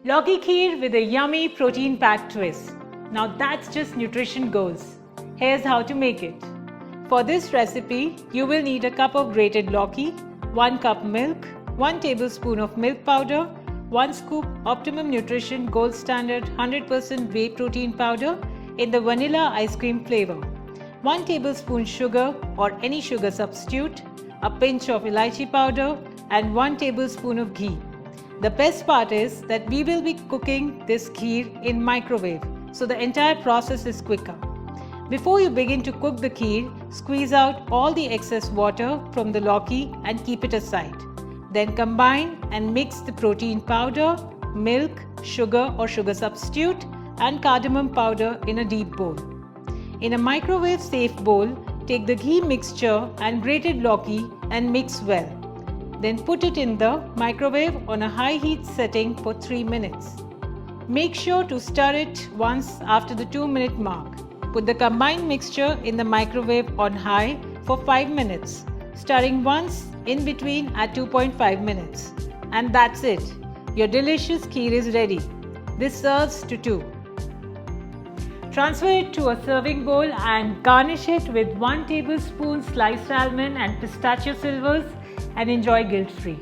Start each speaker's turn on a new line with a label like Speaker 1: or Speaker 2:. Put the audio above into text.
Speaker 1: Lauki Kheer with a yummy protein-packed twist. Now that's just nutrition goals. Here's how to make it. For this recipe, you will need a cup of grated lauki, 1 cup milk, 1 tablespoon of milk powder, 1 scoop Optimum Nutrition Gold Standard 100% whey protein powder in the vanilla ice cream flavor, 1 tablespoon sugar or any sugar substitute, a pinch of elaichi powder and 1 tablespoon of ghee. The best part is that we will be cooking this kheer in microwave, so the entire process is quicker. Before you begin to cook the kheer, squeeze out all the excess water from the lauki and keep it aside. Then combine and mix the protein powder, milk, sugar or sugar substitute and cardamom powder in a deep bowl. In a microwave safe bowl, take the ghee mixture and grated lauki and mix well. Then put it in the microwave on a high heat setting for 3 minutes. Make sure to stir it once after the 2-minute mark. Put the combined mixture in the microwave on high for 5 minutes, stirring once in between at 2.5 minutes. And that's it. Your delicious kheer is ready. This serves to 2. Transfer it to a serving bowl and garnish it with 1 tablespoon sliced almond and pistachio silvers and enjoy guilt-free.